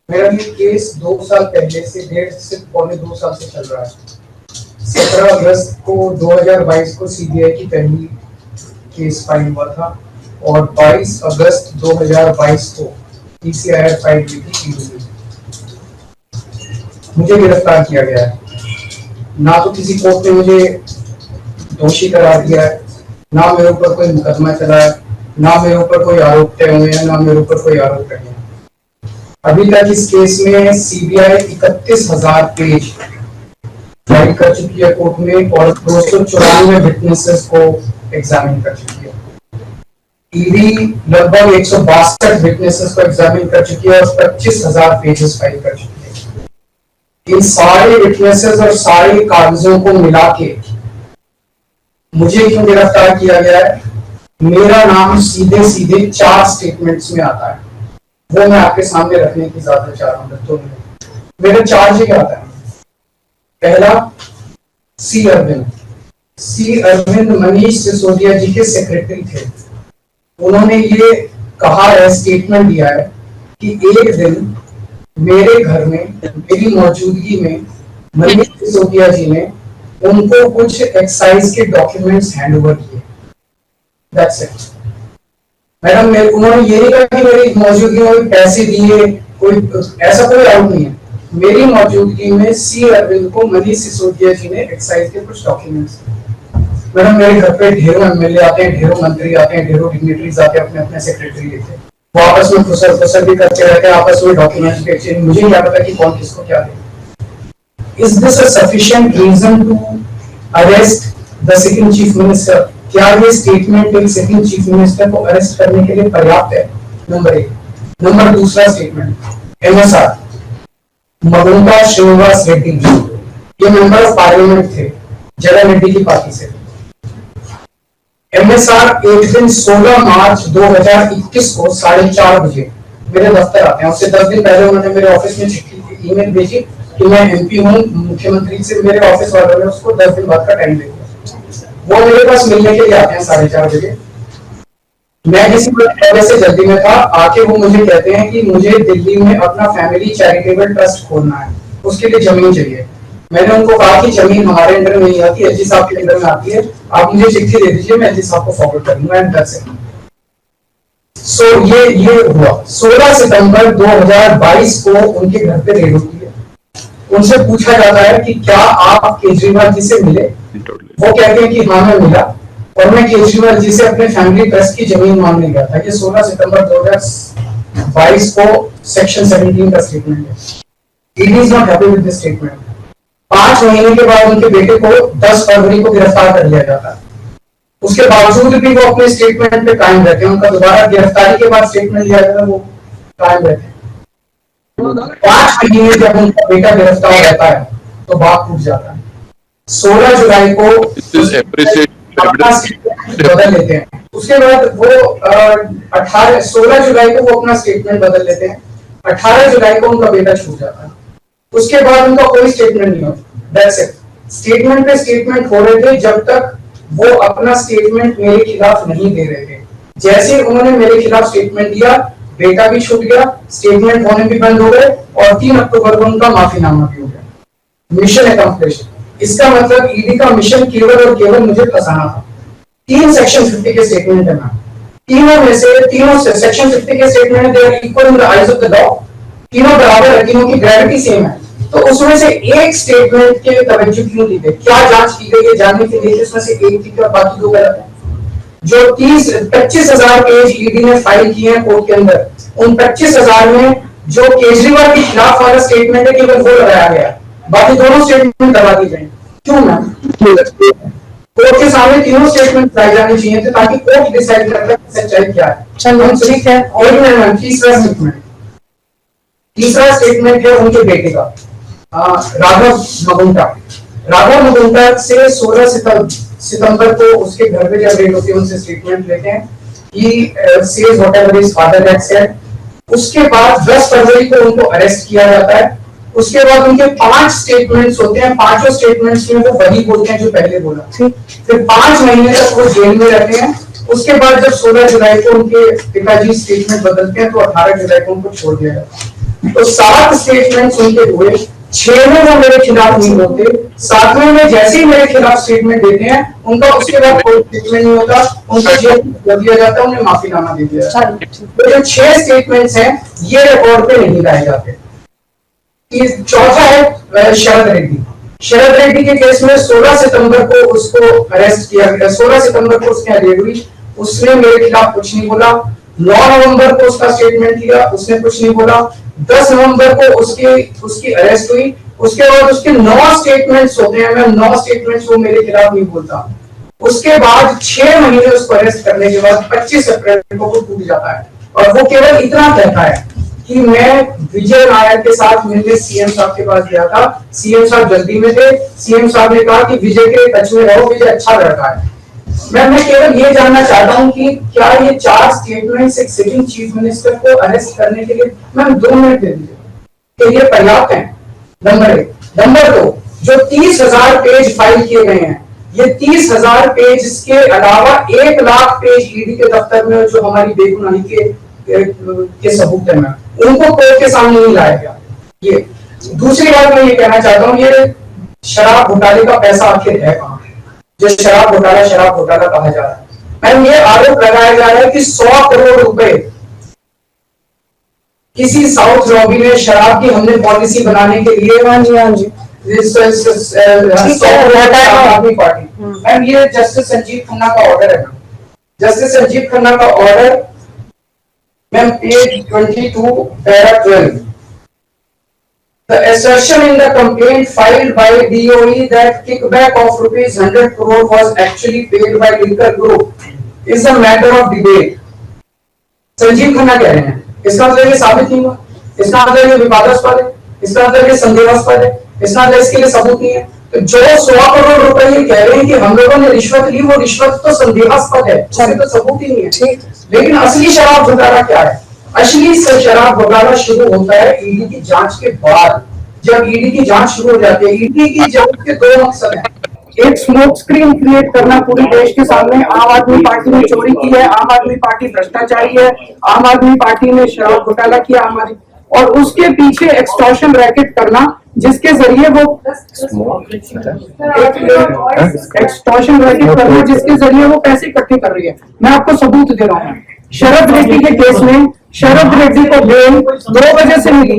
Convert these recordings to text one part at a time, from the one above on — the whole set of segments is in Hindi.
मेरा ये केस 2 साल पहले से 1.5 से 2 साल से चल रहा है। 17 अगस्त को 2022 को सीबीआई की पहली केस फाइल हुआ था और 22 अगस्त 2022 को पीसीआर फाइल की थी। मुझे गिरफ्तार किया गया है। ना तो किसी कोर्ट ने मुझे दोषी करार दिया है, ना मेरे ऊपर कोई मुकदमा चला है, ना मेरे ऊपर कोई आरोप तय हुए हैं, ना मेरे ऊपर कोई आरोप तय है। अभी तक इस केस में सीबीआई 31,000 पेज फाइल कर चुकी है कोर्ट में और 294 विटनेसेस को एग्जामिन कर चुकी है। ईडी लगभग 162 विटनेसेस को एग्जामिन कर चुकी है और 25,000 पेजेस फाइल कर चुकी है। इन सारे विटनेसेस और सारे कागजों को मिला के मुझे क्यों गिरफ्तार किया गया है? मेरा नाम सीधे सीधे 4 स्टेटमेंट्स में आता है, वो मैं आपके सामने रखने की इजाजत चाह रहा हूँ। तो मेरा चार्ज क्या आता है? पहला, सी अरविंद मनीष सिसोदिया जी के सेक्रेटरी थे। उन्होंने ये कहा है, स्टेटमेंट दिया है कि एक दिन मेरे घर में मेरी मौजूदगी में मनीष सिसोदिया जी ने उनको कुछ एक्साइज के डॉक्यूमेंट्स हैंड ओवर किए। That's it madam. उन्होंने ये नहीं कहा कि मेरी मौजूदगी में पैसे दिए, कोई ऐसा कोई आउट नहीं है। मेरी मौजूदगी में सी अरविंद को मनीष सिसोदिया जी ने एक्साइज के कुछ डॉक्यूमेंट्स। मैडम, मेरे घर पे ढेरों एमएलए आते हैं, ढेरों मंत्री आते हैं, ढेरों डिग्निटरीज आते हैं, अपने अपने सेक्रेटरी लेते हैं, वो आपस में फुसर भी करते रहते हैं, आपस में डॉक्यूमेंट्स के एक्सचेंज। मुझे क्या पता कि कौन किसको क्या दे। Is this a sufficient reason to arrest the second chief minister? क्या ये स्टेटमेंट एक सेकंड चीफ मिनिस्टर को अरेस्ट करने के लिए पर्याप्त है? नंबर 1। नंबर दूसरा स्टेटमेंट, एमएसआर मगुंटा श्रीनिवास रेड्डी, ये मेंबर ऑफ पार्लियामेंट थे, जगन रेड्डी की पार्टी से। एमएसआर एक दिन 16 मार्च 2021 को 4:30 बजे मेरे दफ्तर आते हैं। उससे 10 दिन पहले उन्होंने मेरे ऑफिस में चिट्ठी ईमेल भेजी कि मैं एमपी हूँ, मुख्यमंत्री से मेरे ऑफिस वालों ने उसको 10 दिन बाद का टाइम दिया। वो मेरे पास मिलने के लिए आते हैं 4:30 बजे। मैं किसी पहले से जल्दी में था, आके वो मुझे कहते हैं कि मुझे दिल्ली में अपना फैमिली चैरिटेबल ट्रस्ट खोलना है, उसके लिए जमीन चाहिए। मैंने उनको कहा कि जमीन हमारे अंडर में नहीं आती, एलजी साहब के अंडर में आती है, आप मुझे चिट्ठी दे दीजिए, मैं एलजी साहब को फॉरवर्ड कर दूंगा एंड दैट्स इट। सो ये हुआ 16 सितंबर 2022 को उनके घर पे रेड होती है। उनसे पूछा जाता है कि क्या आप केजरीवाल जी से मिले? वो कहते हैं कि हाँ मैं मिला और मैं केजरीवाल जी से अपने फैमिली ट्रस्ट की जमीन मांगने गया था। ये 16 सितंबर 2022 को सेक्शन 17 का स्टेटमेंट है। ED is not happy with this statement. 5 महीने के बाद उनके बेटे को 10 फरवरी को गिरफ्तार कर लिया जाता है। उसके बावजूद भी वो अपने स्टेटमेंट पे कायम रहते हैं। उनका दोबारा गिरफ्तारी के बाद स्टेटमेंट लिया जाता है, वो कायम रहते हैं। 5 महीने जब उनका बेटा गिरफ्तार रहता है तो बात टूट जाता है। 16 जुलाई को अपना स्टेटमेंट बदल लेते हैं। उसके बाद वो 16 जुलाई को वो अपना स्टेटमेंट बदल लेते हैं। 18 जुलाई को उनका बेटा छूट जाता है। उसके बाद उनका कोई स्टेटमेंट नहीं होता। That's it. स्टेटमेंट पे स्टेटमेंट हो रहे थे जब तक वो अपना स्टेटमेंट मेरे खिलाफ नहीं दे रहे थे। जैसे उन्होंने मेरे खिलाफ स्टेटमेंट दिया, बेटा भी छूट गया, स्टेटमेंट होने भी बंद हो गए और 3 अक्टूबर को उनका माफीनामा भी हो गया। Mission accomplished. इसका मतलब ईडी का मिशन केवल और केवल मुझे फंसाना था। 3 सेक्शन 50 के स्टेटमेंट है ना, तीनों सेक्शन 50 के statement they are equal in the eyes of the law. तीनों बराबर है, तीनों की ग्रेविटी सेम है। तो उसमें से एक स्टेटमेंट के तवज्जो क्यों दी गई? क्या जांच की गई है जानने के लिए उसमें से एक थी और बाकी 2 गलत है। जो 25,000 पेज ईडी ने फाइल किए हैं कोर्ट के अंदर, उन 25,000 में जो केजरीवाल के खिलाफ वाला स्टेटमेंट है केवल वो लगाया गया, बाकी दोनों स्टेटमेंट दबा दी गई। क्यों मैम? कोर्ट के सामने तीनों स्टेटमेंट लाई जाने चाहिए थे ताकि कोर्ट डिसाइड कर ले सच्चाई क्या है। चलो ठीक है। और मैम तीसरा स्टेटमेंट है उनके बेटे का, राघव मगुंटा से 16 सितंबर को उसके घर पे जब रेड होती है उनसे स्टेटमेंट लेते हैं कि says whatever his father had said. उसके बाद 10 फरवरी को उनको अरेस्ट किया जाता है। उसके बाद उनके 5 स्टेटमेंट्स होते हैं। 5 स्टेटमेंट्स में वो वही बोलते हैं जो पहले बोला। फिर 5 महीने तक वो जेल में रहते हैं उसके बाद जब 16 जुलाई को उनके पिताजी स्टेटमेंट बदलते हैं तो 18 जुलाई को उनको छोड़ दिया जाता है। तो 7 स्टेटमेंट उनके हुए, 6वें वो मेरे खिलाफ नहीं होते, 7वें में जैसे ही मेरे खिलाफ स्टेटमेंट देते हैं उनका उसके बाद कोई स्टेटमेंट नहीं होता, उनको जेल कर दिया जाता है, उन्हें माफीनामा दे दिया जाता है। तो जो 6 स्टेटमेंट्स हैं ये रिकॉर्ड पे नहीं लाए जाते। चौथा है शरद रेड्डी। शरद रेड्डी के केस में 16 सितंबर को उसको अरेस्ट किया गया, 16 सितंबर को उसकी अरेस्ट हुई, उसने मेरे खिलाफ कुछ नहीं बोला। 9 नवंबर को उसका स्टेटमेंट लिया, उसने कुछ नहीं बोला। 10 नवंबर को उसकी अरेस्ट हुई, उसके बाद उसके 9 स्टेटमेंट्स होते हैं, मैं 9 स्टेटमेंट्स वो मेरे खिलाफ नहीं बोलता। उसके बाद 6 महीने उसको अरेस्ट करने के बाद 25 अप्रैल को वो टूट जाता है और वो केवल इतना कहता है कि मैं विजय नायर के साथ मिलने सीएम साहब के पास गया था, सीएम साहब जल्दी में थे, सीएम साहब ने कहा कि विजय के टच में रहो, विजय अच्छा लड़का है। मैं केवल ये जानना चाहता हूं कि क्या ये 4 स्टेटमेंट्स एक सिटिंग चीफ मिनिस्टर को अरेस्ट करने के लिए, मैम 2 मिनट दे दीजिए, कि ये पर्याप्त है? नंबर 1। नंबर 2, जो 30,000 पेज फाइल किए गए हैं, ये 30,000 पेज के अलावा 1 लाख पेज ईडी के दफ्तर में जो हमारी बेगुनाही के सबूत है, उनको कोर्ट के सामने नहीं लाया गया। ये दूसरी बात मैं ये कहना चाहता हूँ, ये शराब घोटाले का पैसा आखिर है कहां, जो शराब घोटाला कहा जा रहा है? मैम ये आरोप लगाया जा रहा है कि 100 करोड़ रुपए किसी साउथ लॉबी में शराब की हमने पॉलिसी बनाने के लिए, पार्टी। मैम ये जस्टिस संजीव खन्ना का ऑर्डर है, जस्टिस संजीव खन्ना का order ma'am page 22 para 12। The assertion in the complaint filed by DOE that kickback of rupees 100 crore was actually paid by Liquor Group is a matter of debate. Sanjeev Khanna कह रहे हैं, इसका मतलब ये साबित नहीं हुआ, इसका मतलब ये विवादास्पद है, इसका मतलब ये संदेहास्पद है, इसका मतलब इसके लिए सबूत नहीं है। तो जो 100 करोड़ रुपए ये कह रहे हैं कि हम लोगों ने रिश्वत ली, वो रिश्वत तो संदेहास्पद है, उसके तो सबूत ही नहीं है। लेकिन असली शराब घोटाला क्या है? असली शराब घोटाला शुरू होता है ईडी की जांच के बाद। जब ईडी की जांच शुरू हो जाती है, ईडी की जांच के 2 मकसद हैं। एक स्मोक स्क्रीन क्रिएट करना पूरे देश के सामने, आम आदमी पार्टी ने चोरी की है, आम आदमी पार्टी भ्रष्टाचारी है, आम आदमी पार्टी ने शराब घोटाला किया, और उसके पीछे एक्सटॉर्शन रैकेट करना, जिसके जरिए वो एक्सटॉर्शन रैकेट करना जिसके जरिए वो पैसे इकट्ठे कर रही है। मैं आपको सबूत दे रहा हूँ। शरद रेड्डी के केस में शरद रेड्डी को बेल 2 वजह से मिली।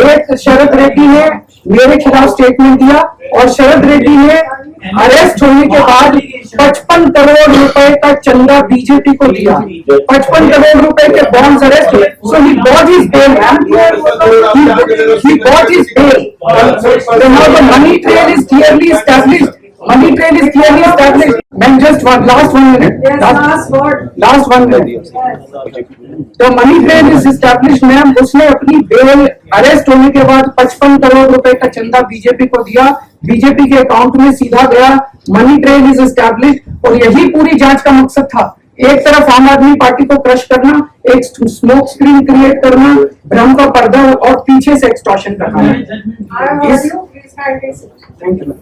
एक, शरद रेड्डी ने मेरे खिलाफ स्टेटमेंट दिया और शरद रेड्डी ने अरेस्ट होने के बाद 55 करोड़ रुपए का चंदा बीजेपी को दिया। 55 करोड़ रुपए के बॉन्ड्स अरेस्ट हुए। So he got his bail, he got his bail. So now the money trail is clearly established. Money trail is clearly established. Ma'am, just last 1 minute. Last 1 minute. The money trail is established, ma'am. उसने अपनी बेल अरेस्ट होने के बाद 55 करोड़ रुपए का चंदा बीजेपी को दिया, बीजेपी के अकाउंट में सीधा गया। मनी ट्रेल इज एस्टैब्लिश्ड और यही पूरी जांच का मकसद था। एक तरफ आम आदमी पार्टी को क्रश करना, एक स्मोक स्क्रीन क्रिएट करना, भ्रम का पर्दा और पीछे से एक्सटॉर्शन करना। Thank you.